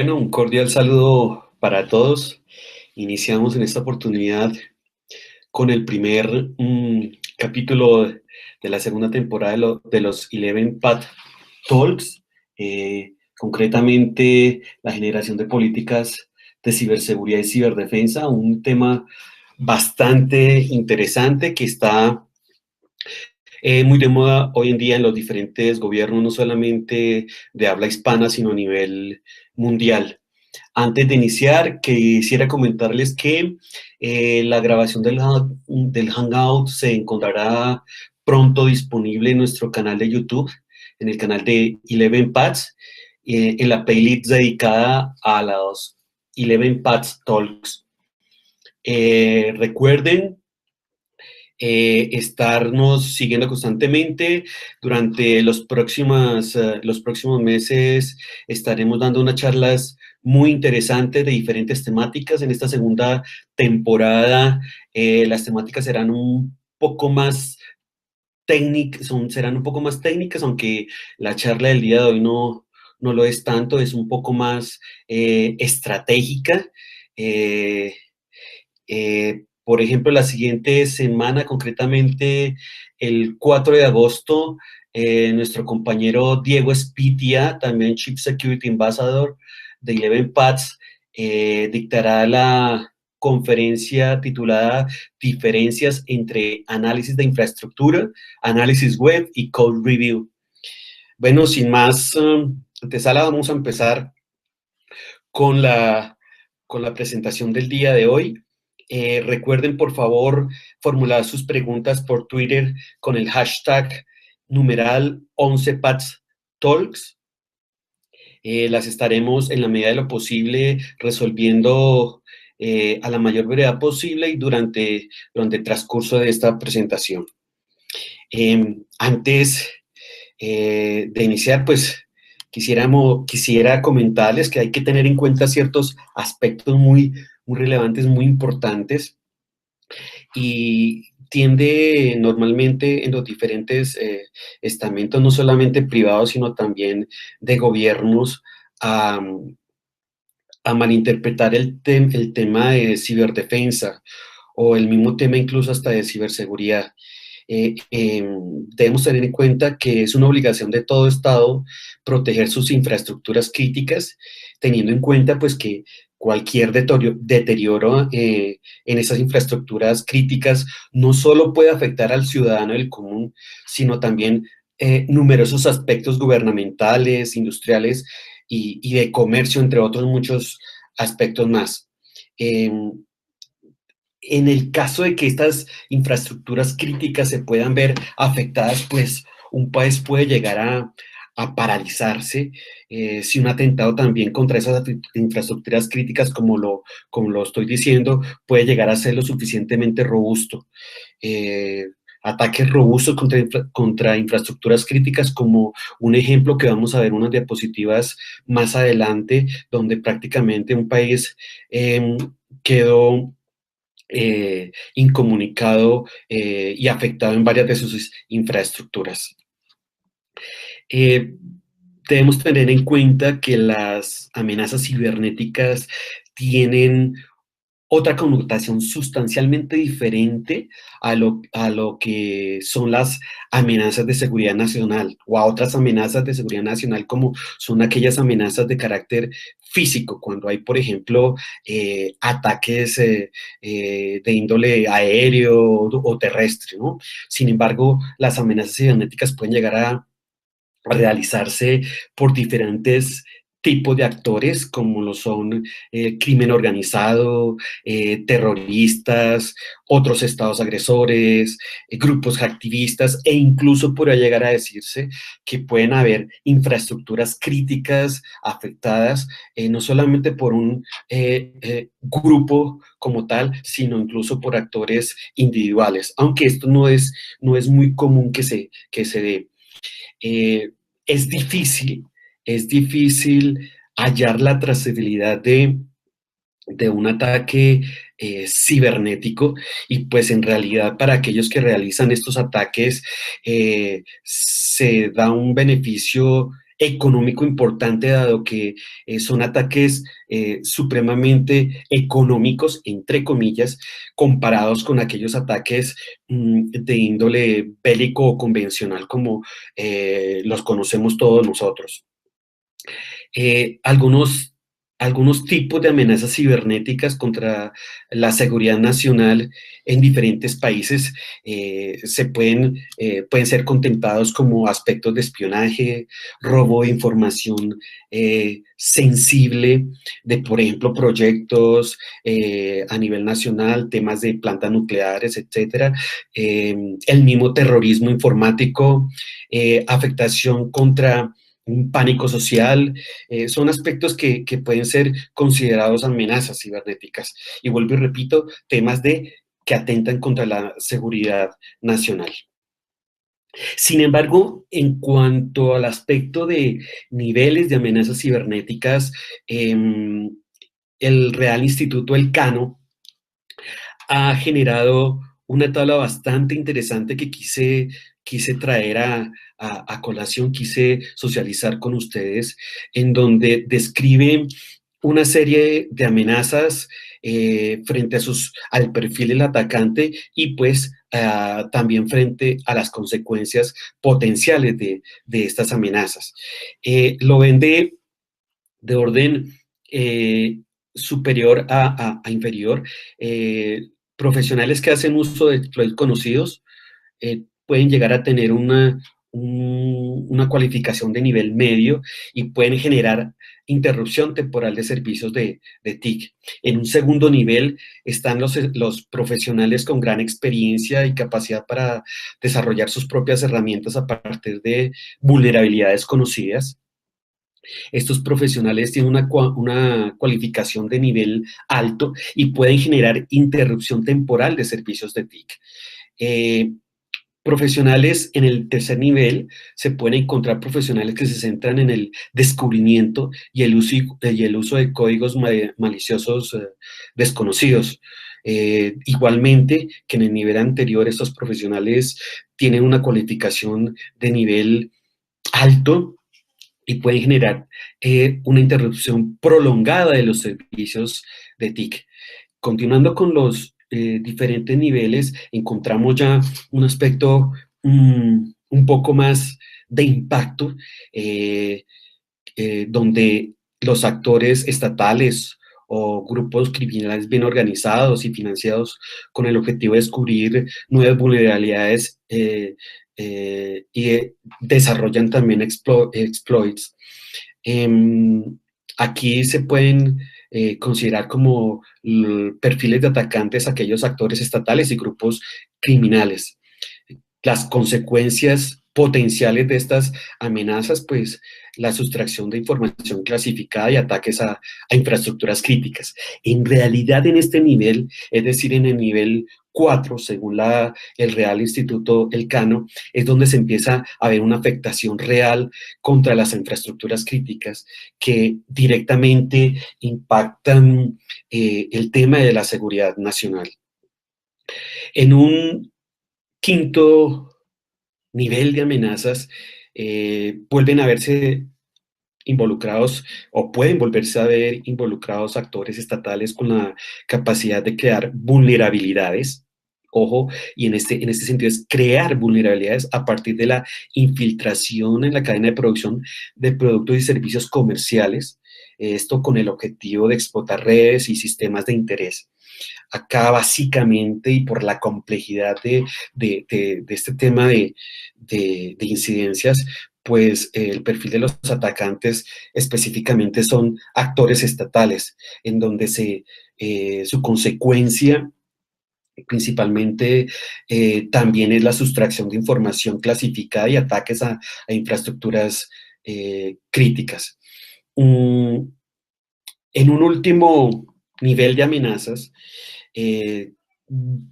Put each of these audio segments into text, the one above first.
Bueno, un cordial saludo para todos. Iniciamos en esta oportunidad con el primer capítulo de la segunda temporada de los 11 Path Talks, concretamente la generación de políticas de ciberseguridad y ciberdefensa, un tema bastante interesante que está muy de moda hoy en día en los diferentes gobiernos, no solamente de habla hispana, sino a nivel mundial. Antes de iniciar, quisiera comentarles que la grabación del Hangout se encontrará pronto disponible en nuestro canal de YouTube, en el canal de 11 Paths, en la playlist dedicada a los 11 Paths Talks. Recuerden estarnos siguiendo constantemente. Durante los próximos meses estaremos dando unas charlas muy interesantes de diferentes temáticas. En esta segunda temporada, las temáticas serán un poco más serán un poco más técnicas, aunque la charla del día de hoy no lo es tanto, es un poco más estratégica. Eh, por ejemplo, la siguiente semana, concretamente el 4 de agosto, nuestro compañero Diego Espitia, también Chief Security Ambassador de 11 Paths, dictará la conferencia titulada Diferencias entre análisis de infraestructura, análisis web y code review. Bueno, sin más antesala, vamos a empezar con con la presentación del día de hoy. Recuerden, por favor, formular sus preguntas por Twitter con el hashtag numeral 11pathstalks. Las estaremos en la medida de lo posible resolviendo a la mayor brevedad posible y durante el transcurso de esta presentación. Antes de iniciar, pues quisiera comentarles que hay que tener en cuenta ciertos aspectos muy relevantes, muy importantes, y tiende normalmente en los diferentes estamentos, no solamente privados, sino también de gobiernos, a, a malinterpretar el tema de ciberdefensa o el mismo tema incluso hasta de ciberseguridad. Debemos tener en cuenta que es una obligación de todo Estado proteger sus infraestructuras críticas, teniendo en cuenta pues que cualquier deterioro en esas infraestructuras críticas no solo puede afectar al ciudadano del común, sino también numerosos aspectos gubernamentales, industriales y de comercio, entre otros muchos aspectos más. En el caso de que estas infraestructuras críticas se puedan ver afectadas, pues un país puede llegar a paralizarse si un atentado también contra esas infraestructuras críticas, como lo estoy diciendo, puede llegar a ser lo suficientemente robusto. Eh, Ataques robustos contra infraestructuras críticas, como un ejemplo que vamos a ver unas diapositivas más adelante, donde prácticamente un país quedó incomunicado y afectado en varias de sus infraestructuras. Debemos tener en cuenta que las amenazas cibernéticas tienen otra connotación sustancialmente diferente a lo que son las amenazas de seguridad nacional o a otras amenazas de seguridad nacional, como son aquellas amenazas de carácter físico, cuando hay, por ejemplo, ataques de índole aéreo o terrestre, ¿no? Sin embargo, las amenazas cibernéticas pueden llegar a realizarse por diferentes tipos de actores, como lo son crimen organizado, terroristas, otros estados agresores, grupos activistas, e incluso podría llegar a decirse que pueden haber infraestructuras críticas afectadas, no solamente por un grupo como tal, sino incluso por actores individuales, aunque esto no es muy común que se dé. Eh, es difícil, es difícil hallar la trazabilidad de un ataque cibernético, y pues en realidad para aquellos que realizan estos ataques se da un beneficio económico importante, dado que son ataques supremamente económicos, entre comillas, comparados con aquellos ataques de índole bélico o convencional como los conocemos todos nosotros. Algunos, algunos tipos de amenazas cibernéticas contra la seguridad nacional en diferentes países pueden ser contemplados como aspectos de espionaje, robo de información sensible de, por ejemplo, proyectos a nivel nacional, temas de plantas nucleares, etcétera, el mismo terrorismo informático, afectación contra un pánico social, son aspectos que pueden ser considerados amenazas cibernéticas. Y vuelvo y repito, temas que atentan contra la seguridad nacional. Sin embargo, en cuanto al aspecto de niveles de amenazas cibernéticas, el Real Instituto Elcano ha generado una tabla bastante interesante que quise traer a colación, quise socializar con ustedes, en donde describe una serie de amenazas frente al perfil del atacante y pues también frente a las consecuencias potenciales de estas amenazas. Lo ven de orden superior a inferior. Profesionales que hacen uso de exploits conocidos pueden llegar a tener una cualificación de nivel medio y pueden generar interrupción temporal de servicios de TIC. En un segundo nivel están los profesionales con gran experiencia y capacidad para desarrollar sus propias herramientas a partir de vulnerabilidades conocidas. Estos profesionales tienen una cualificación de nivel alto y pueden generar interrupción temporal de servicios de TIC. Profesionales en el tercer nivel, se pueden encontrar profesionales que se centran en el descubrimiento y el uso de códigos maliciosos desconocidos. Igualmente que en el nivel anterior, estos profesionales tienen una cualificación de nivel alto y pueden generar una interrupción prolongada de los servicios de TIC. Continuando con los diferentes niveles, encontramos ya un aspecto un poco más de impacto, donde los actores estatales o grupos criminales bien organizados y financiados con el objetivo de descubrir nuevas vulnerabilidades desarrollan también exploits. Aquí se pueden considerar como perfiles de atacantes aquellos actores estatales y grupos criminales. Las consecuencias potenciales de estas amenazas, pues la sustracción de información clasificada y ataques a infraestructuras críticas. En realidad, en este nivel, es decir, en el nivel 4, según el Real Instituto Elcano, es donde se empieza a ver una afectación real contra las infraestructuras críticas que directamente impactan el tema de la seguridad nacional. En un quinto nivel de amenazas, vuelven a verse involucrados o pueden volverse a ver involucrados actores estatales con la capacidad de crear vulnerabilidades. Ojo, y en este sentido es crear vulnerabilidades a partir de la infiltración en la cadena de producción de productos y servicios comerciales, esto con el objetivo de explotar redes y sistemas de interés. Acá básicamente y por la complejidad de este tema de incidencias, pues el perfil de los atacantes específicamente son actores estatales, en donde su consecuencia principalmente también es la sustracción de información clasificada y ataques a infraestructuras críticas. En un último nivel de amenazas,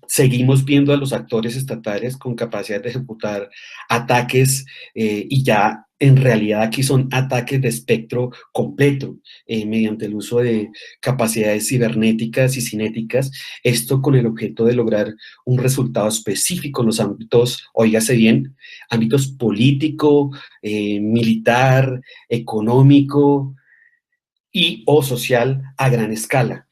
seguimos viendo a los actores estatales con capacidad de ejecutar ataques y ya en realidad aquí son ataques de espectro completo mediante el uso de capacidades cibernéticas y cinéticas, esto con el objeto de lograr un resultado específico en los ámbitos, oígase bien, ámbitos político, militar, económico y o social a gran escala.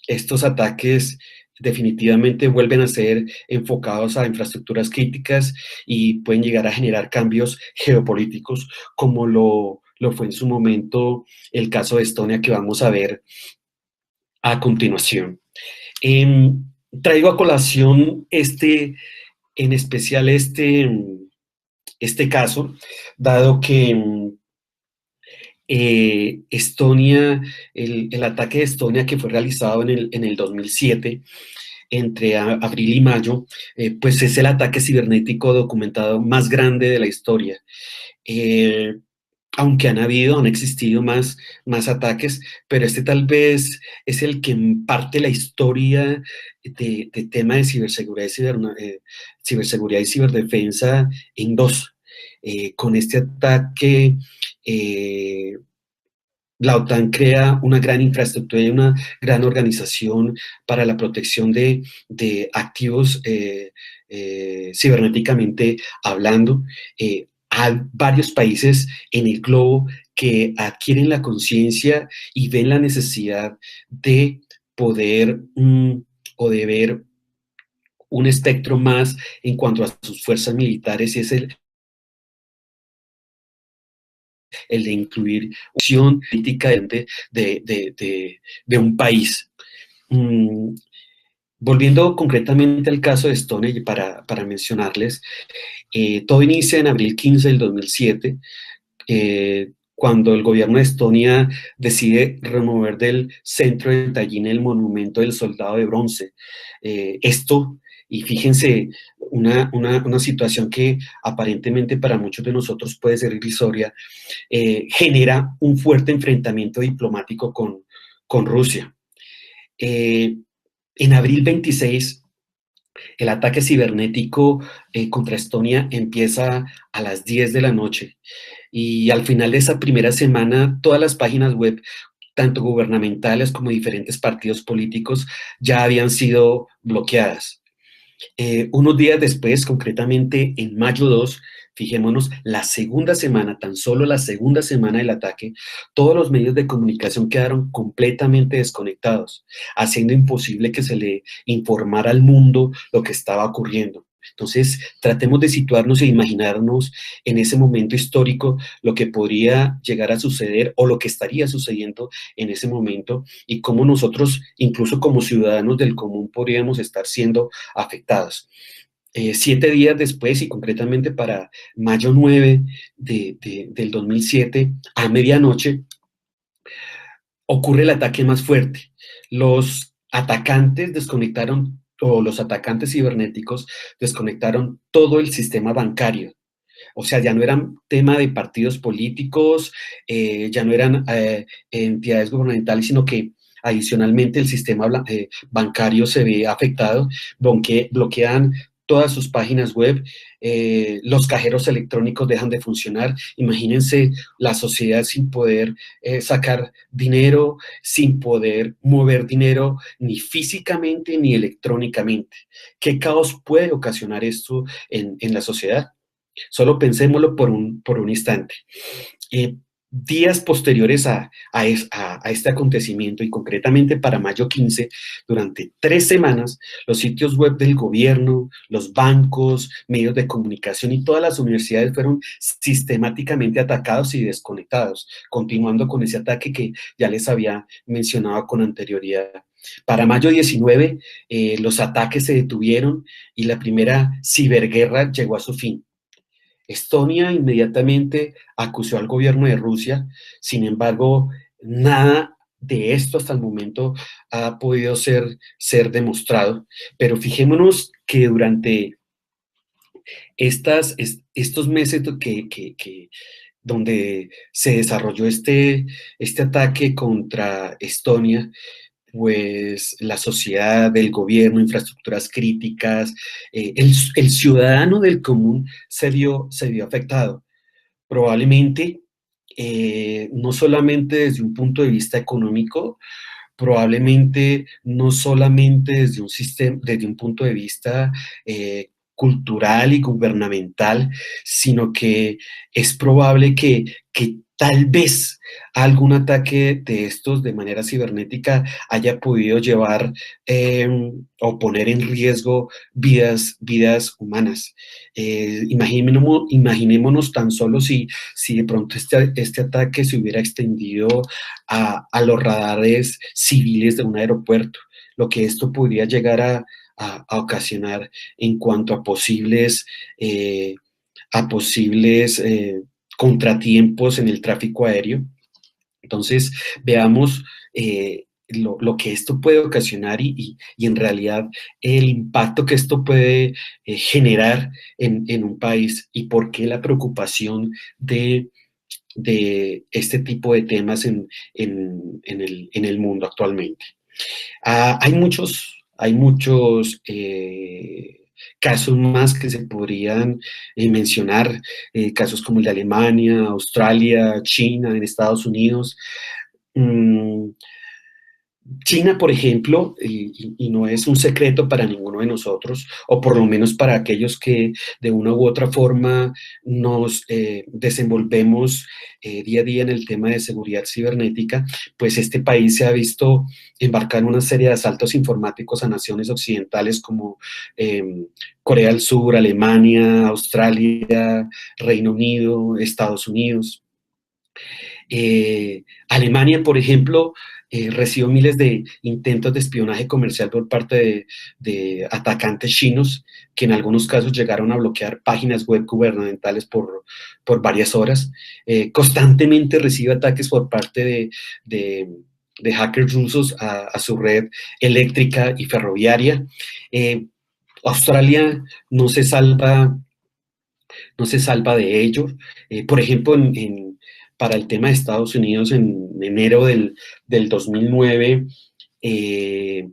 Estos ataques definitivamente vuelven a ser enfocados a infraestructuras críticas y pueden llegar a generar cambios geopolíticos, como lo fue en su momento el caso de Estonia que vamos a ver a continuación. Eh, Traigo a colación en especial este caso, dado que Estonia, el ataque de Estonia que fue realizado en el 2007, entre abril y mayo, pues es el ataque cibernético documentado más grande de la historia. Eh, Aunque han existido más ataques, pero este tal vez es el que parte la historia de tema de ciberseguridad ciberseguridad y ciberdefensa en dos. Con este ataque, eh, la OTAN crea una gran infraestructura y una gran organización para la protección de activos cibernéticamente hablando. Hay varios países en el globo que adquieren la conciencia y ven la necesidad de poder o de ver un espectro más en cuanto a sus fuerzas militares y es el de incluir opción política de un país. Mm, Volviendo concretamente al caso de Stone, y para mencionarles, todo inicia en abril 15 del 2007, cuando el gobierno de Estonia decide remover del centro de Tallinn el monumento del soldado de bronce. Esto, y fíjense, una situación que aparentemente para muchos de nosotros puede ser irrisoria, genera un fuerte enfrentamiento diplomático con Rusia. Eh, en abril 26, el ataque cibernético contra Estonia empieza a las 10 de la noche y al final de esa primera semana todas las páginas web, tanto gubernamentales como diferentes partidos políticos, ya habían sido bloqueadas. Unos días después, concretamente en mayo 2, fijémonos, la segunda semana, tan solo la segunda semana del ataque, todos los medios de comunicación quedaron completamente desconectados, haciendo imposible que se le informara al mundo lo que estaba ocurriendo. Entonces, tratemos de situarnos e imaginarnos en ese momento histórico lo que podría llegar a suceder o lo que estaría sucediendo en ese momento y cómo nosotros, incluso como ciudadanos del común, podríamos estar siendo afectados. 7 días después, y concretamente para mayo 9 del 2007, a medianoche, ocurre el ataque más fuerte. Los atacantes desconectaron, o los atacantes cibernéticos desconectaron todo el sistema bancario. O sea, ya no eran tema de partidos políticos, ya no eran entidades gubernamentales, sino que adicionalmente el sistema bancario se ve afectado, bloquean todas sus páginas web, los cajeros electrónicos dejan de funcionar. Imagínense la sociedad sin poder sacar dinero, sin poder mover dinero ni físicamente ni electrónicamente. ¿Qué caos puede ocasionar esto en la sociedad? Solo pensémoslo por un instante. Eh, Días posteriores a este acontecimiento, y concretamente para mayo 15, durante 3 semanas, los sitios web del gobierno, los bancos, medios de comunicación y todas las universidades fueron sistemáticamente atacados y desconectados, continuando con ese ataque que ya les había mencionado con anterioridad. Para mayo 19, los ataques se detuvieron y la primera ciberguerra llegó a su fin. Estonia inmediatamente acusó al gobierno de Rusia, sin embargo, nada de esto hasta el momento ha podido ser demostrado, pero fijémonos que durante estos meses donde se desarrolló este ataque contra Estonia, pues la sociedad, el gobierno, infraestructuras críticas, el ciudadano del común se vio afectado. Probablemente, no solamente desde un punto de vista económico, probablemente no solamente desde un sistema, desde un punto de vista cultural y gubernamental, sino que es probable que tal vez algún ataque de estos de manera cibernética haya podido llevar o poner en riesgo vidas humanas. Imaginémonos tan solo si de pronto este ataque se hubiera extendido a los radares civiles de un aeropuerto, lo que esto podría llegar a ocasionar en cuanto a posibles contratiempos en el tráfico aéreo. Entonces, veamos lo que esto puede ocasionar y en realidad el impacto que esto puede generar en un país y por qué la preocupación de este tipo de temas en el mundo actualmente. Hay muchos casos más que se podrían mencionar, casos como el de Alemania, Australia, China, en Estados Unidos. Mm, China, por ejemplo, y no es un secreto para ninguno de nosotros, o por lo menos para aquellos que de una u otra forma nos desenvolvemos día a día en el tema de seguridad cibernética, pues este país se ha visto embarcar en una serie de asaltos informáticos a naciones occidentales como eh, Corea del Sur, Alemania, Australia, Reino Unido, Estados Unidos. Alemania, por ejemplo, recibió miles de intentos de espionaje comercial por parte de atacantes chinos, que en algunos casos llegaron a bloquear páginas web gubernamentales por varias horas. Constantemente recibe ataques por parte de hackers rusos a su red eléctrica y ferroviaria. Eh, Australia no se salva de ello. Por ejemplo, para el tema de Estados Unidos, en enero del 2009, eh,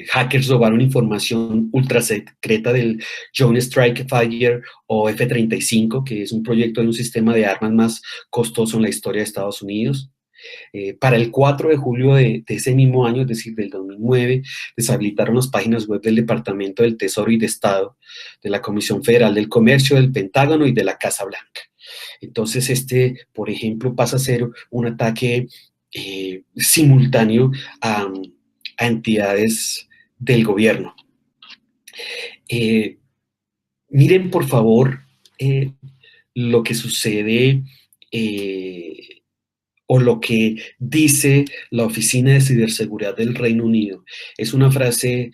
hackers robaron información ultra secreta del Joint Strike Fighter o F-35, que es un proyecto de un sistema de armas más costoso en la historia de Estados Unidos. Para el 4 de julio de ese mismo año, es decir, del 2009, deshabilitaron las páginas web del Departamento del Tesoro y de Estado, de la Comisión Federal del Comercio, del Pentágono y de la Casa Blanca. Entonces, por ejemplo, pasa a ser un ataque simultáneo a entidades del gobierno. Eh, Miren, por favor, lo que sucede o lo que dice la Oficina de Ciberseguridad del Reino Unido. Es una frase,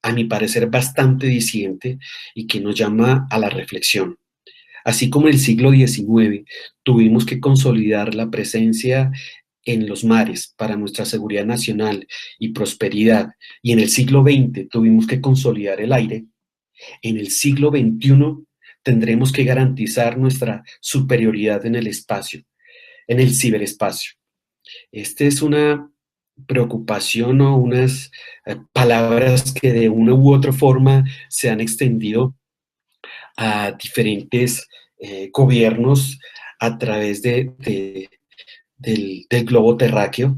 a mi parecer, bastante diciente y que nos llama a la reflexión. Así como en el siglo XIX tuvimos que consolidar la presencia en los mares para nuestra seguridad nacional y prosperidad, y en el siglo XX tuvimos que consolidar el aire, en el siglo XXI tendremos que garantizar nuestra superioridad en el espacio, en el ciberespacio. Esta es una preocupación o unas palabras que de una u otra forma se han extendido a diferentes gobiernos a través del globo terráqueo,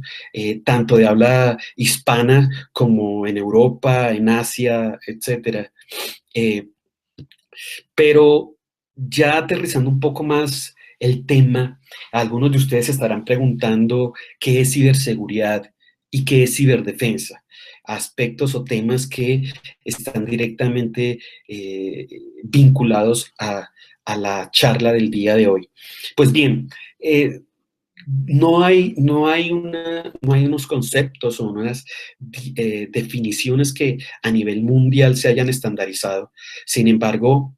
tanto de habla hispana como en Europa, en Asia, etcétera. Eh, pero ya aterrizando un poco más el tema, algunos de ustedes se estarán preguntando qué es ciberseguridad y qué es ciberdefensa, aspectos o temas que están directamente vinculados a la charla del día de hoy. Pues bien, no hay unos conceptos o unas definiciones que a nivel mundial se hayan estandarizado. Sin embargo,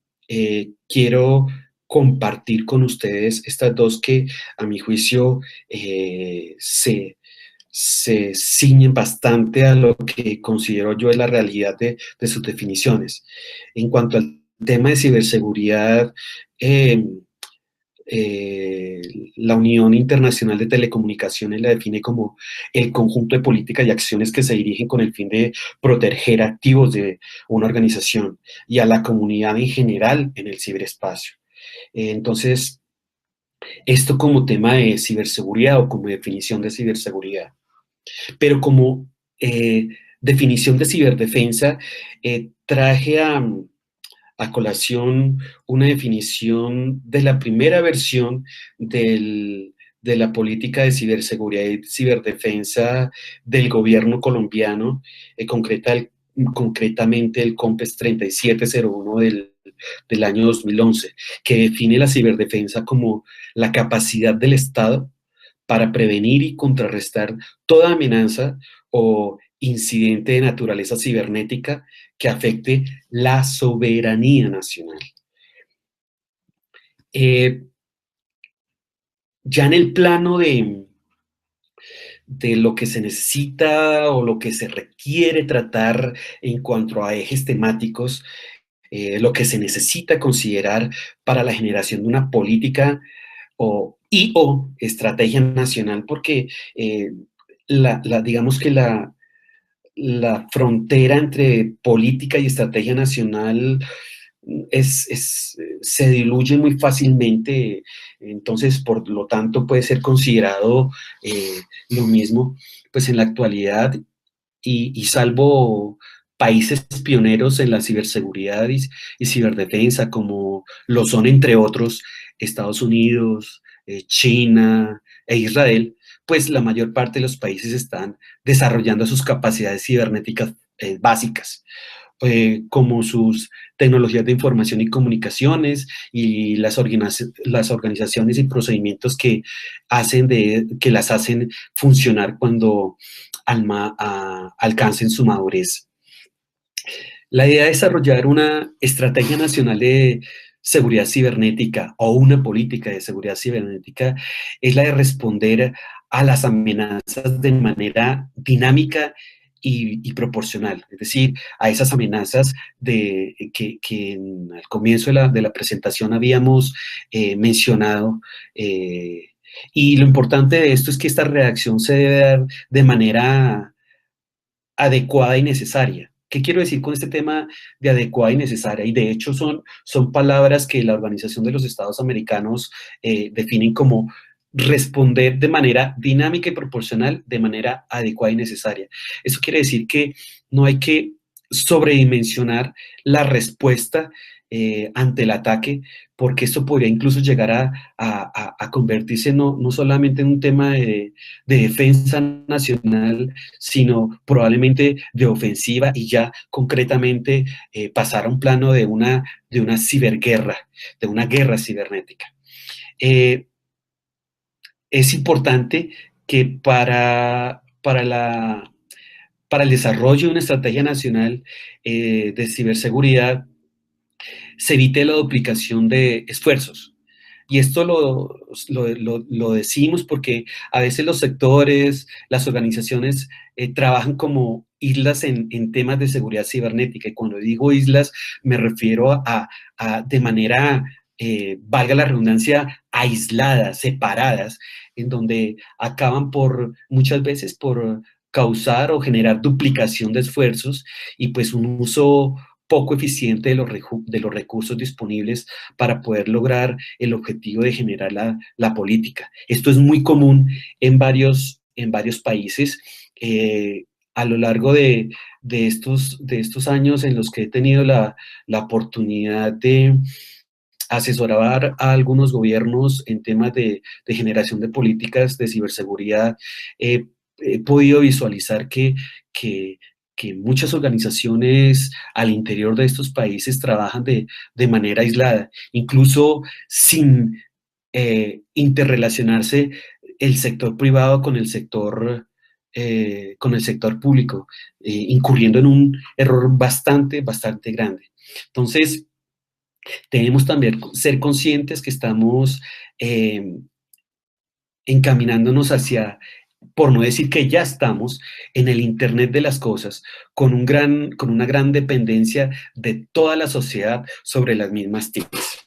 quiero compartir con ustedes estas dos que, a mi juicio, se ciñen bastante a lo que considero yo es la realidad de sus definiciones. En cuanto al tema de ciberseguridad, eh, la Unión Internacional de Telecomunicaciones la define como el conjunto de políticas y acciones que se dirigen con el fin de proteger activos de una organización y a la comunidad en general en el ciberespacio. Entonces, esto como tema de ciberseguridad o como definición de ciberseguridad. Pero como definición de ciberdefensa, traje a colación una definición de la primera versión de la política de ciberseguridad y ciberdefensa del gobierno colombiano, concretamente el COMPES 3701 del año 2011, que define la ciberdefensa como la capacidad del Estado para prevenir y contrarrestar toda amenaza o incidente de naturaleza cibernética que afecte la soberanía nacional. Eh, ya en el plano de lo que se necesita o lo que se requiere tratar en cuanto a ejes temáticos, lo que se necesita considerar para la generación de una política o estrategia nacional, porque digamos que la frontera entre política y estrategia nacional se diluye muy fácilmente, entonces por lo tanto puede ser considerado lo mismo, pues en la actualidad y salvo países pioneros en la ciberseguridad y ciberdefensa, como lo son entre otros Estados Unidos, China e Israel, pues la mayor parte de los países están desarrollando sus capacidades cibernéticas básicas, como sus tecnologías de información y comunicaciones y las organizaciones y procedimientos que las hacen funcionar cuando alcancen su madurez. La idea de desarrollar una estrategia nacional de seguridad cibernética o una política de seguridad cibernética es la de responder a las amenazas de manera dinámica y proporcional, es decir, a esas amenazas al comienzo de la presentación habíamos mencionado. Y lo importante de esto es que esta reacción se debe dar de manera adecuada y necesaria. ¿Qué quiero decir con este tema de adecuada y necesaria? Y de hecho son palabras que la Organización de los Estados Americanos definen como responder de manera dinámica y proporcional, de manera adecuada y necesaria. Eso quiere decir que no hay que sobredimensionar la respuesta ante el ataque, porque esto podría incluso llegar a convertirse no solamente en un tema de defensa nacional, sino probablemente de ofensiva y ya concretamente pasar a un plano de una ciberguerra, de una guerra cibernética. Eh, es importante que para el desarrollo de una estrategia nacional de ciberseguridad se evite la duplicación de esfuerzos. Y esto lo decimos porque a veces los sectores, las organizaciones trabajan como islas en temas de seguridad cibernética. Y cuando digo islas, me refiero de manera, valga la redundancia, aisladas, separadas, en donde acaban muchas veces por causar o generar duplicación de esfuerzos y pues un uso poco eficiente de los recursos disponibles para poder lograr el objetivo de generar la política. Esto es muy común en varios países. A lo largo de estos años en los que he tenido la oportunidad de asesorar a algunos gobiernos en temas de generación de políticas de ciberseguridad, he podido visualizar que, que muchas organizaciones al interior de estos países trabajan de manera aislada, incluso sin interrelacionarse el sector privado con el sector público, incurriendo en un error bastante grande. Entonces, tenemos también ser conscientes que estamos encaminándonos hacia, por no decir que ya estamos, en el Internet de las cosas, con una gran dependencia de toda la sociedad sobre las mismas TICs.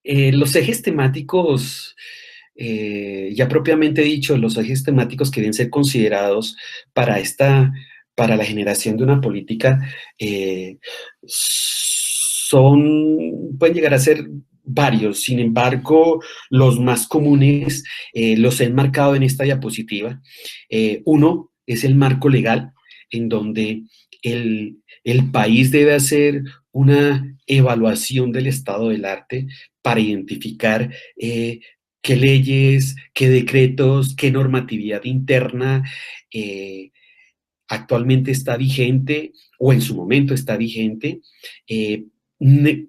Los ejes temáticos, ya propiamente dicho, los ejes temáticos que deben ser considerados para para la generación de una política, pueden llegar a ser varios. Sin embargo, los más comunes los he enmarcado en esta diapositiva. Uno es el marco legal, en donde el país debe hacer una evaluación del estado del arte para identificar qué leyes, qué decretos, qué normatividad interna eh, actualmente está vigente o en su momento está vigente, eh,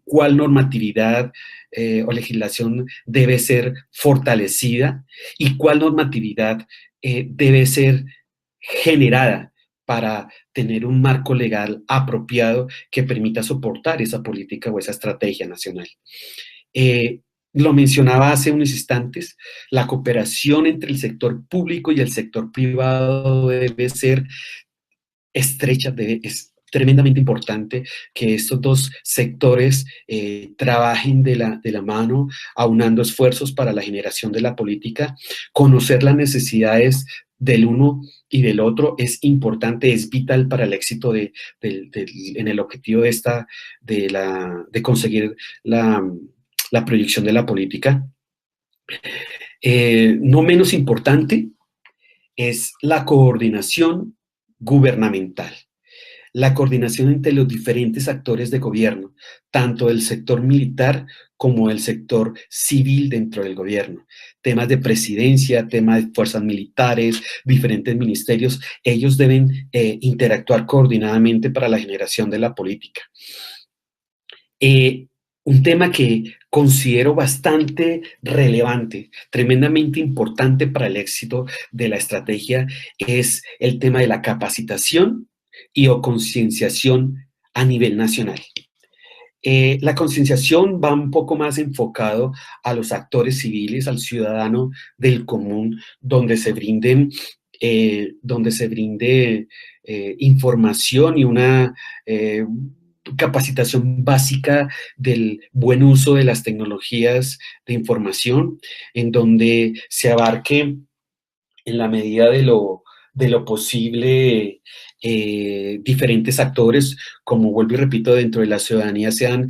cuál normatividad o legislación debe ser fortalecida y cuál normatividad debe ser generada para tener un marco legal apropiado que permita soportar esa política o esa estrategia nacional. Eh, lo mencionaba hace unos instantes, la cooperación entre el sector público y el sector privado debe ser estrecha, es tremendamente importante que estos dos sectores trabajen de la mano, aunando esfuerzos para la generación de la política. Conocer las necesidades del uno y del otro es importante, es vital para el éxito en el objetivo de conseguir la proyección de la política. No menos importante es la coordinación gubernamental, la coordinación entre los diferentes actores de gobierno, tanto del sector militar como del sector civil dentro del gobierno. Temas de presidencia, temas de fuerzas militares, diferentes ministerios, ellos deben interactuar coordinadamente para la generación de la política. Eh, un tema que considero bastante relevante, tremendamente importante para el éxito de la estrategia, es el tema de la capacitación y o concienciación a nivel nacional. La concienciación va un poco más enfocado a los actores civiles, al ciudadano del común, donde se brinde información y una capacitación básica del buen uso de las tecnologías de información, en donde se abarque en la medida de lo posible diferentes actores, como vuelvo y repito, dentro de la ciudadanía sean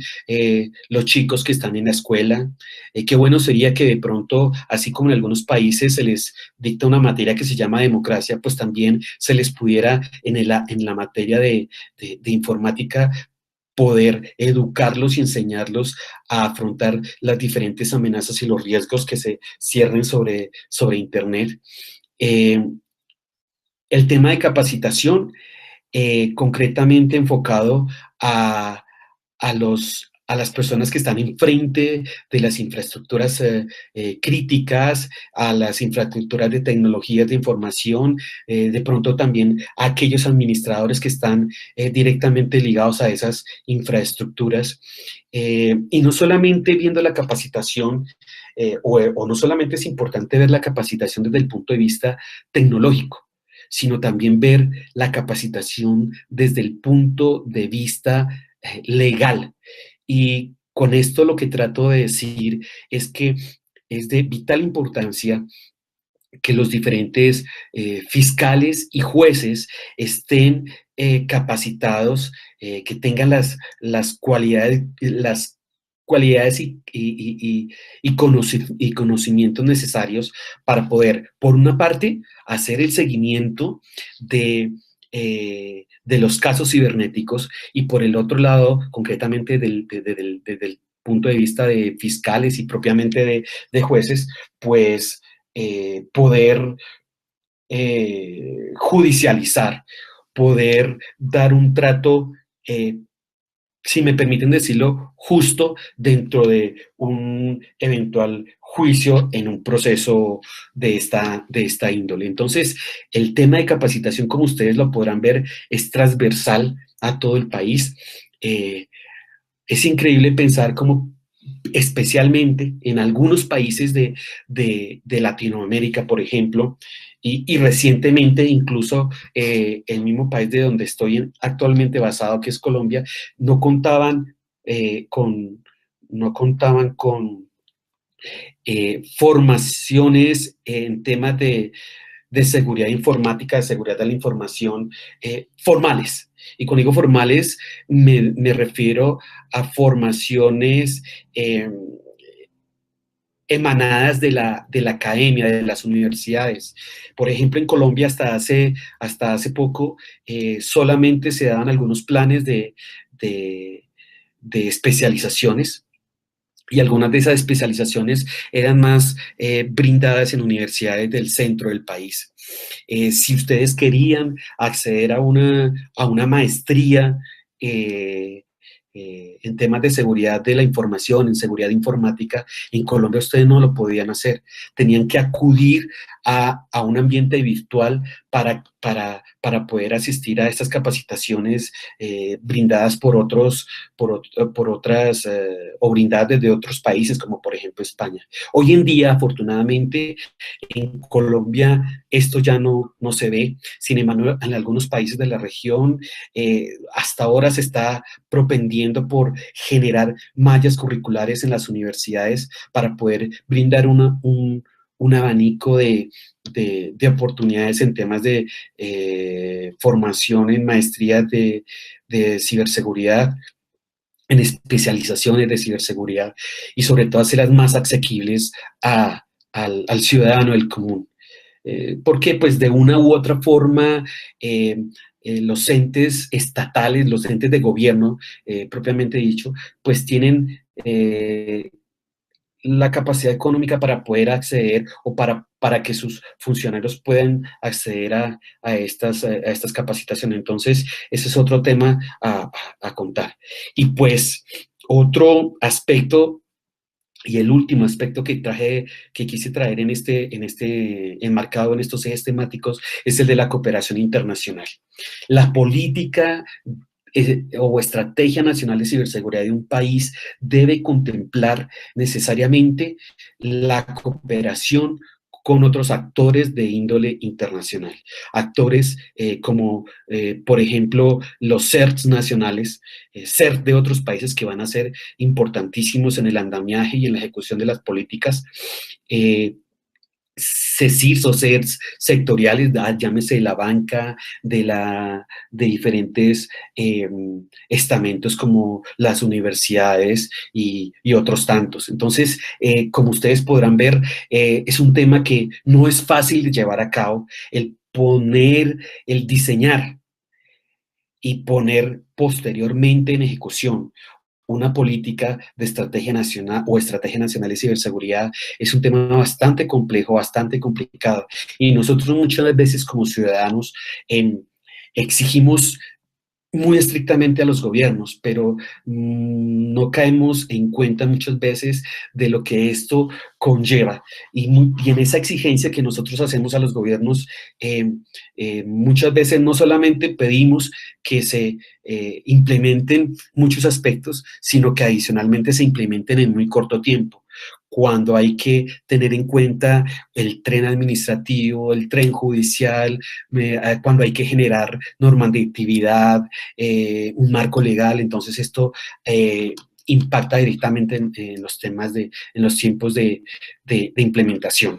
los chicos que están en la escuela. Qué bueno sería que de pronto, así como en algunos países se les dicta una materia que se llama democracia, pues también se les pudiera en la materia de informática poder educarlos y enseñarlos a afrontar las diferentes amenazas y los riesgos que se cierren sobre Internet. Eh, el tema de capacitación, concretamente enfocado a, a las personas que están enfrente de las infraestructuras críticas, a las infraestructuras de tecnologías de información, de pronto también a aquellos administradores que están directamente ligados a esas infraestructuras. Y no solamente viendo la capacitación, o no solamente es importante ver la capacitación desde el punto de vista tecnológico, sino también ver la capacitación desde el punto de vista legal. Y con esto lo que trato de decir es que es de vital importancia que los diferentes fiscales y jueces estén capacitados, que tengan las cualidades y conocimientos necesarios para poder, por una parte, hacer el seguimiento de los casos cibernéticos y por el otro lado, concretamente desde el punto de vista de fiscales y propiamente de jueces, pues poder judicializar, poder dar un trato, si me permiten decirlo, justo dentro de un eventual juicio en un proceso de esta índole. Entonces, el tema de capacitación, como ustedes lo podrán ver, es transversal a todo el país. Es increíble pensar cómo especialmente en algunos países de Latinoamérica, por ejemplo, y recientemente incluso el mismo país de donde estoy actualmente basado, que es Colombia, no contaban, no contaban formaciones en temas de seguridad informática, de seguridad de la información, formales. Y cuando digo formales, me refiero a formaciones emanadas de la academia, de las universidades. Por ejemplo, en Colombia hasta hace poco solamente se daban algunos planes de, de especializaciones, y algunas de esas especializaciones eran más brindadas en universidades del centro del país. Si ustedes querían acceder a una maestría en temas de seguridad de la información, en seguridad informática, en Colombia ustedes no lo podían hacer. Tenían que acudir a un ambiente virtual para poder asistir a estas capacitaciones brindadas por otras o brindadas desde otros países, como por ejemplo España. Hoy en día, afortunadamente, en Colombia esto ya no se ve. Sin embargo, en algunos países de la región hasta ahora se está propendiendo por generar mallas curriculares en las universidades para poder brindar un abanico de oportunidades en temas de formación en maestrías de ciberseguridad, en especializaciones de ciberseguridad, y sobre todo hacerlas más asequibles al ciudadano del común. Porque pues de una u otra forma los entes estatales, los entes de gobierno propiamente dicho, pues tienen la capacidad económica para poder acceder o para que sus funcionarios puedan acceder a estas capacitaciones. Entonces, ese es otro tema a contar. Y pues otro aspecto y el último aspecto que quise traer enmarcado en estos ejes temáticos, es el de la cooperación internacional. La política o estrategia nacional de ciberseguridad de un país debe contemplar necesariamente la cooperación con otros actores de índole internacional. Actores como, por ejemplo, los CERTs nacionales, CERT de otros países que van a ser importantísimos en el andamiaje y en la ejecución de las políticas. CECIRs o CERTs sectoriales, llámese de la banca, de diferentes estamentos como las universidades y otros tantos. Entonces, como ustedes podrán ver, es un tema que no es fácil de llevar a cabo, el diseñar y poner posteriormente en ejecución una política de estrategia nacional o estrategia nacional de ciberseguridad es un tema bastante complejo, bastante complicado. Y nosotros muchas veces como ciudadanos exigimos muy estrictamente a los gobiernos, pero no caemos en cuenta muchas veces de lo que esto conlleva. Y en esa exigencia que nosotros hacemos a los gobiernos, muchas veces no solamente pedimos que se implementen muchos aspectos, sino que adicionalmente se implementen en muy corto tiempo, cuando hay que tener en cuenta el tren administrativo, el tren judicial, cuando hay que generar normatividad, un marco legal. Entonces esto impacta directamente en los temas en los tiempos de implementación.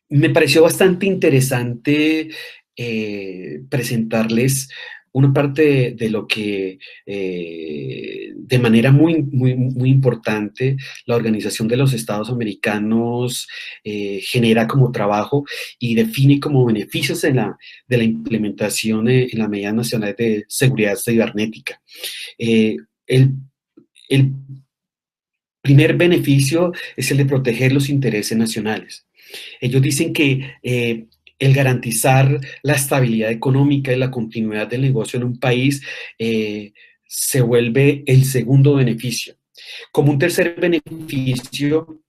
Me pareció bastante interesante presentarles una parte de lo que de manera muy importante la Organización de los Estados Americanos genera como trabajo y define como beneficios de la implementación en las medidas nacionales de seguridad cibernética. Eh, el, el primer beneficio es el de proteger los intereses nacionales. Ellos dicen que el garantizar la estabilidad económica y la continuidad del negocio en un país se vuelve el segundo beneficio. Como un tercer beneficio,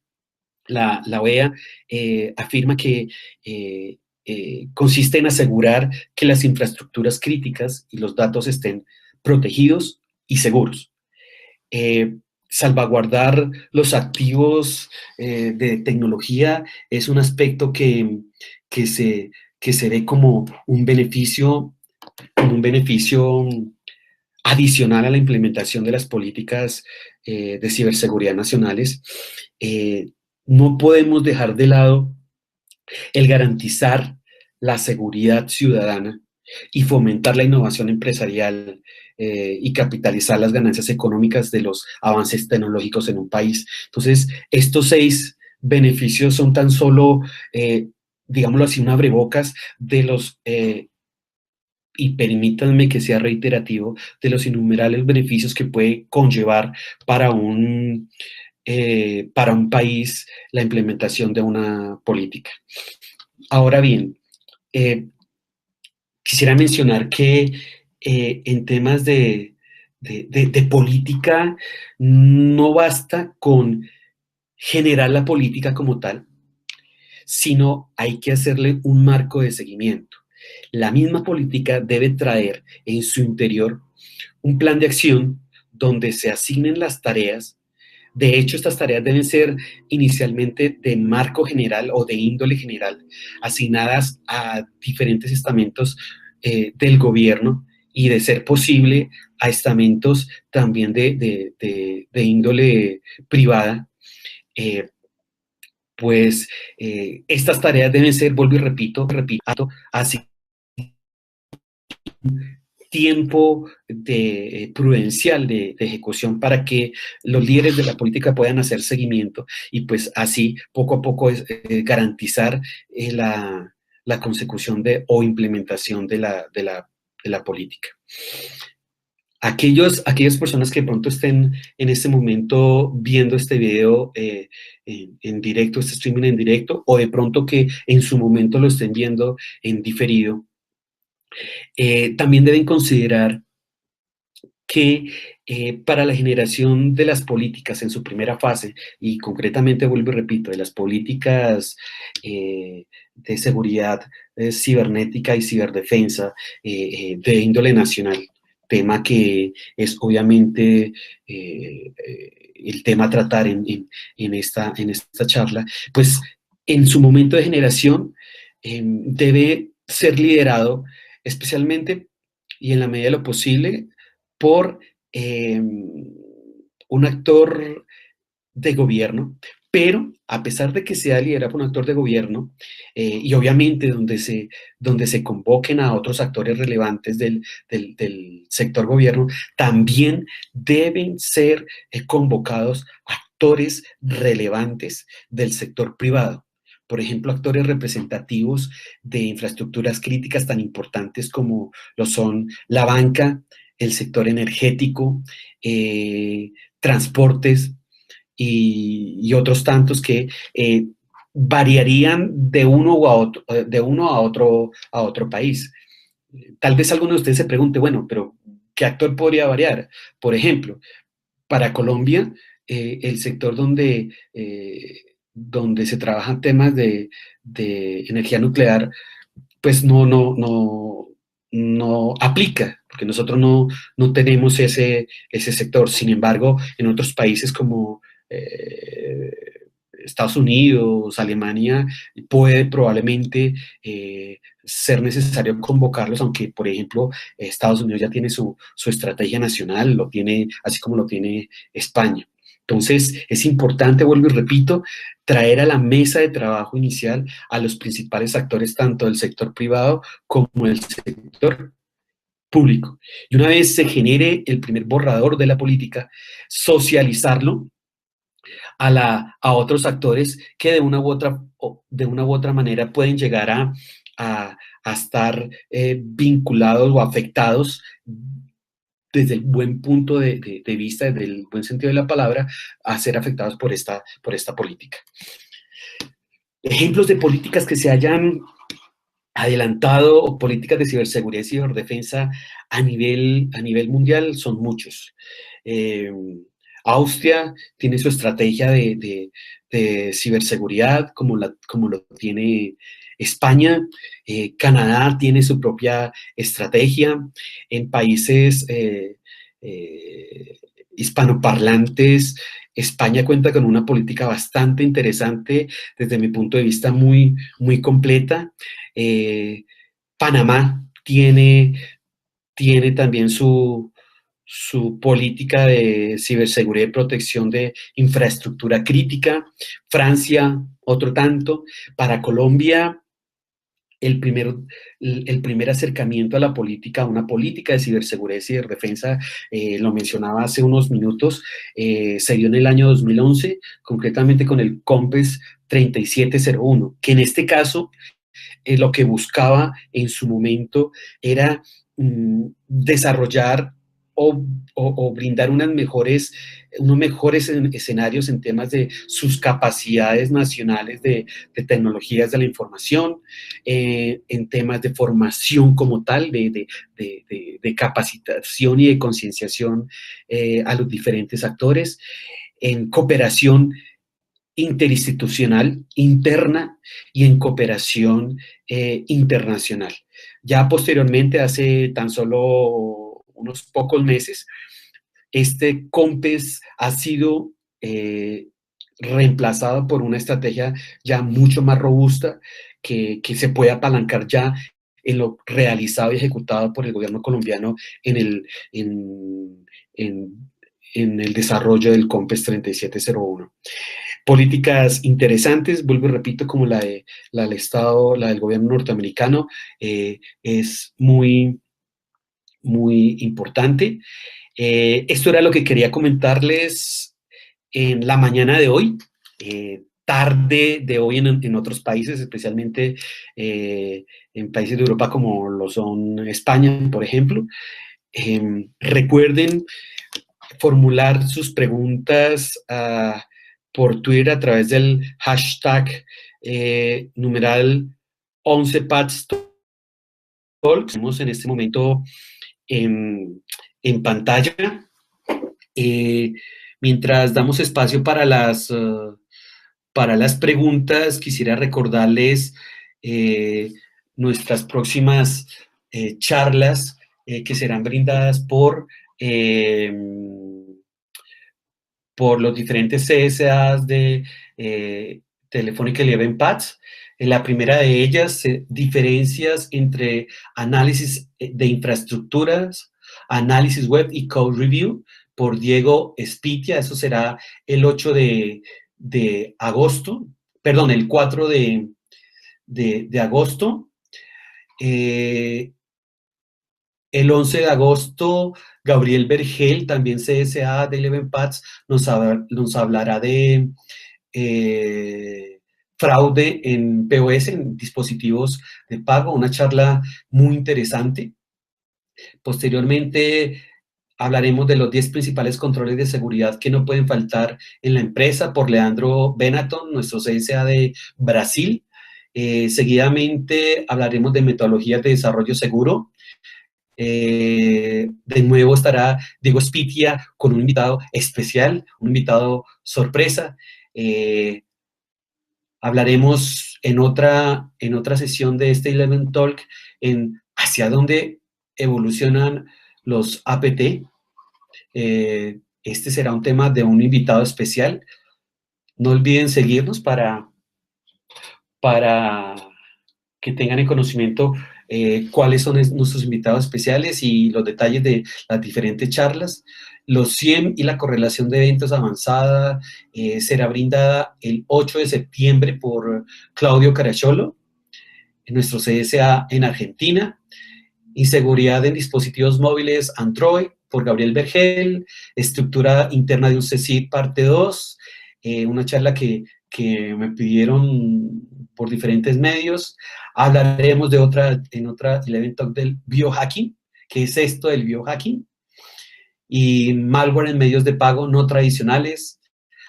la OEA afirma que consiste en asegurar que las infraestructuras críticas y los datos estén protegidos y seguros. Salvaguardar los activos de tecnología es un aspecto que se ve como un beneficio adicional a la implementación de las políticas de ciberseguridad nacionales, no podemos dejar de lado el garantizar la seguridad ciudadana y fomentar la innovación empresarial y capitalizar las ganancias económicas de los avances tecnológicos en un país. Entonces, estos 6 beneficios son tan solo, digámoslo así, un abrebocas de los, y permítanme que sea reiterativo, de los innumerables beneficios que puede conllevar para para un país la implementación de una política. Ahora bien, quisiera mencionar que en temas de política no basta con generar la política como tal, sino hay que hacerle un marco de seguimiento. La misma política debe traer en su interior un plan de acción donde se asignen las tareas. De hecho, estas tareas deben ser inicialmente de marco general o de índole general, asignadas a diferentes estamentos del gobierno y, de ser posible, a estamentos también de índole privada. Eh, pues estas tareas deben ser, vuelvo y repito, así tiempo prudencial de ejecución para que los líderes de la política puedan hacer seguimiento y pues así poco a poco garantizar la consecución o implementación de la política. Aquellas personas que de pronto estén en este momento viendo este video en directo, este streaming en directo, o de pronto que en su momento lo estén viendo en diferido, también deben considerar que para la generación de las políticas en su primera fase, y concretamente, vuelvo y repito, de las políticas de seguridad cibernética y ciberdefensa de índole nacional, tema que es obviamente el tema a tratar en esta charla, pues en su momento de generación debe ser liderado especialmente y en la medida de lo posible por un actor de gobierno, pero a pesar de que sea liderado por un actor de gobierno, y obviamente donde se convoquen a otros actores relevantes del sector gobierno, también deben ser convocados actores relevantes del sector privado. Por ejemplo, actores representativos de infraestructuras críticas tan importantes como lo son la banca, el sector energético, transportes y otros tantos que variarían de uno a otro país. Tal vez alguno de ustedes se pregunte, bueno, pero ¿qué actor podría variar? Por ejemplo, para Colombia, el sector donde se trabajan temas de energía nuclear, pues no aplica, porque nosotros no tenemos ese sector. Sin embargo, en otros países como eh, Estados Unidos, Alemania, puede probablemente ser necesario convocarlos, aunque, por ejemplo, Estados Unidos ya tiene su estrategia nacional, lo tiene, así como lo tiene España. Entonces, es importante, vuelvo y repito, traer a la mesa de trabajo inicial a los principales actores, tanto del sector privado como del sector público. Y una vez se genere el primer borrador de la política, socializarlo a otros actores que de una u otra manera pueden llegar a estar vinculados o afectados desde el buen punto de vista, desde el buen sentido de la palabra, a ser afectados por esta política. Ejemplos de políticas que se hayan adelantado o políticas de ciberseguridad y ciberdefensa a nivel mundial son muchos. Austria tiene su estrategia de ciberseguridad como lo tiene España. Canadá tiene su propia estrategia. En países hispanoparlantes, España cuenta con una política bastante interesante, desde mi punto de vista muy, muy completa. Panamá tiene también su política de ciberseguridad y protección de infraestructura crítica. Francia, otro tanto. Para Colombia, el primer, el primer acercamiento a la política, a una política de ciberseguridad y ciberdefensa, lo mencionaba hace unos minutos, se dio en el año 2011, concretamente con el COMPES 3701, que en este caso lo que buscaba en su momento era desarrollar o brindar unos mejores escenarios en temas de sus capacidades nacionales de tecnologías de la información, en temas de formación como tal, de capacitación y de concienciación a los diferentes actores, en cooperación interinstitucional interna y en cooperación internacional. Ya posteriormente, hace tan solo unos pocos meses, este COMPES ha sido reemplazado por una estrategia ya mucho más robusta que se puede apalancar ya en lo realizado y ejecutado por el gobierno colombiano en, en el desarrollo del COMPES 3701. Políticas interesantes, vuelvo y repito, como la del Estado, la del gobierno norteamericano, es muy, muy importante. Esto era lo que quería comentarles en la mañana de hoy, tarde de hoy en otros países, especialmente en países de Europa como lo son España, por ejemplo. Recuerden formular sus preguntas por Twitter a través del hashtag numeral 11PATS Talks. Tenemos en este momento en pantalla. Mientras damos espacio para las preguntas, quisiera recordarles nuestras próximas charlas que serán brindadas por los diferentes CSAs de Telefónica y ElevenPaths. La primera de ellas, diferencias entre análisis de infraestructuras, análisis web y code review, por Diego Espitia. Eso será el 8 de agosto, perdón, el 4 de agosto. El 11 de agosto, Gabriel Vergel, también CSA de ElevenPaths, nos hablará de fraude en POS, en dispositivos de pago, una charla muy interesante. Posteriormente, hablaremos de los 10 principales controles de seguridad que no pueden faltar en la empresa, por Leandro Benaton, nuestro CSA de Brasil. Seguidamente, hablaremos de metodologías de desarrollo seguro. De nuevo estará Diego Spitia con un invitado especial, un invitado sorpresa. Hablaremos en otra sesión de este Eleven Talk en hacia dónde evolucionan los APT. Este será un tema de un invitado especial. No olviden seguirnos para que tengan en conocimiento cuáles son nuestros invitados especiales y los detalles de las diferentes charlas. Los 100 y la correlación de eventos avanzada será brindada el 8 de septiembre por Claudio Caracciolo, nuestro CSA en Argentina. Inseguridad en dispositivos móviles Android por Gabriel Vergel. Estructura interna de un CSID parte 2. Una charla que me pidieron por diferentes medios. Hablaremos en otra Eleven Talk del biohacking. ¿Qué es esto del biohacking? Y malware en medios de pago no tradicionales,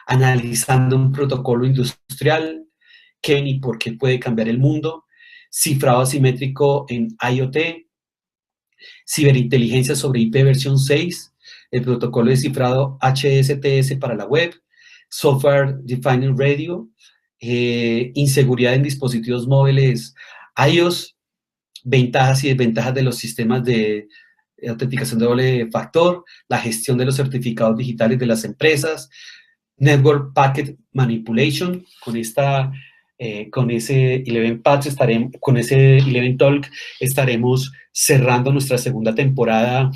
analizando un protocolo industrial, qué y por qué puede cambiar el mundo, cifrado asimétrico en IoT, ciberinteligencia sobre IP versión 6, el protocolo de cifrado HSTS para la web, Software Defined Radio, inseguridad en dispositivos móviles iOS, ventajas y desventajas de los sistemas de autenticación de doble factor, la gestión de los certificados digitales de las empresas, Network Packet Manipulation. Con ese Eleven Talk estaremos cerrando nuestra segunda temporada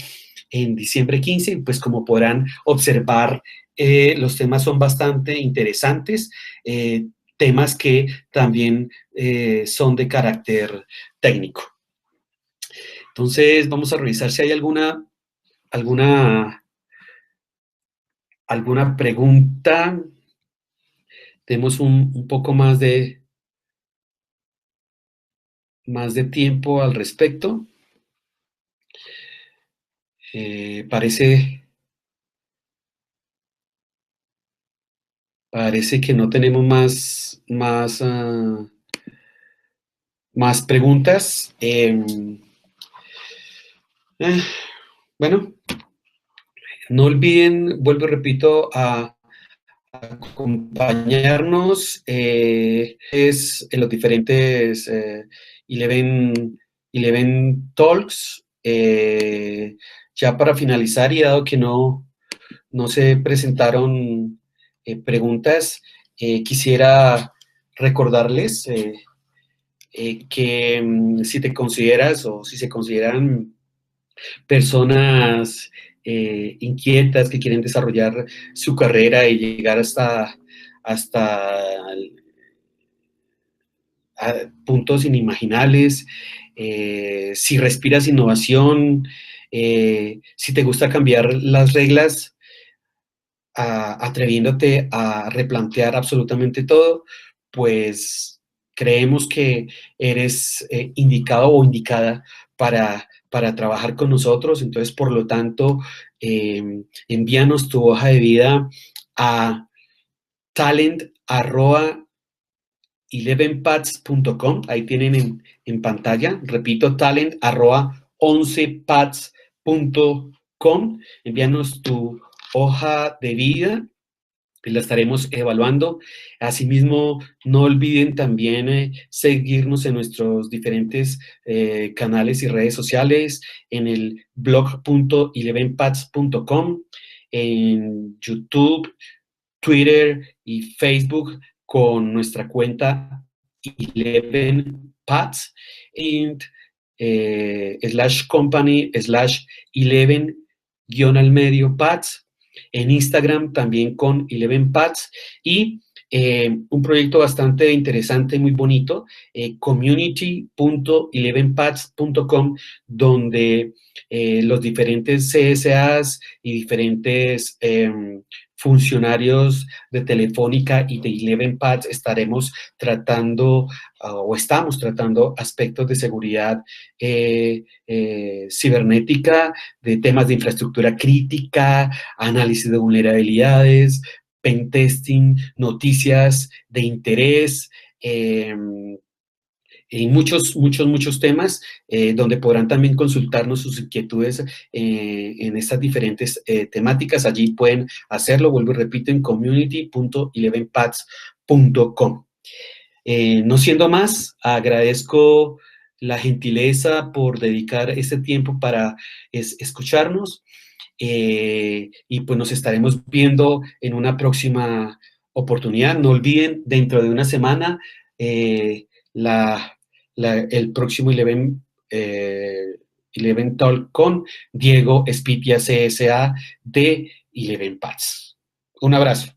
en diciembre 15. Pues como podrán observar, los temas son bastante interesantes, temas que también son de carácter técnico. Entonces, vamos a revisar si hay alguna, alguna pregunta. Tenemos un poco más de tiempo al respecto. Parece que no tenemos más preguntas. Bueno, no olviden, vuelvo y repito, a acompañarnos es en los diferentes Eleven Talks. Ya para finalizar, y dado que no se presentaron preguntas, quisiera recordarles que si te consideras o si se consideran personas inquietas que quieren desarrollar su carrera y llegar hasta a puntos inimaginables, si respiras innovación, si te gusta cambiar las reglas, atreviéndote a replantear absolutamente todo, pues creemos que eres indicado o indicada para trabajar con nosotros. Entonces, por lo tanto, envíanos tu hoja de vida a talent@11pads.com. Ahí tienen en pantalla, repito, talent@11pads.com. Envíanos tu hoja de vida y la estaremos evaluando. Asimismo, no olviden también seguirnos en nuestros diferentes canales y redes sociales, en el blog.elevenpads.com, en YouTube, Twitter y Facebook con nuestra cuenta Eleven Pads, y /company/11-pads, en Instagram también con Eleven Pads, y un proyecto bastante interesante, muy bonito, community.elevenpads.com, donde los diferentes CSAs y diferentes funcionarios de Telefónica y de Eleven Pads estaremos tratando o estamos tratando aspectos de seguridad cibernética, de temas de infraestructura crítica, análisis de vulnerabilidades, pentesting, noticias de interés, y muchos temas donde podrán también consultarnos sus inquietudes en estas diferentes temáticas. Allí pueden hacerlo, vuelvo y repito, en community.elevenpads.com. No siendo más, agradezco la gentileza por dedicar este tiempo para escucharnos, y pues nos estaremos viendo en una próxima oportunidad. No olviden, dentro de una semana, el próximo Eleven Talk con Diego Espitia, CSA de Eleven Pads. Un abrazo.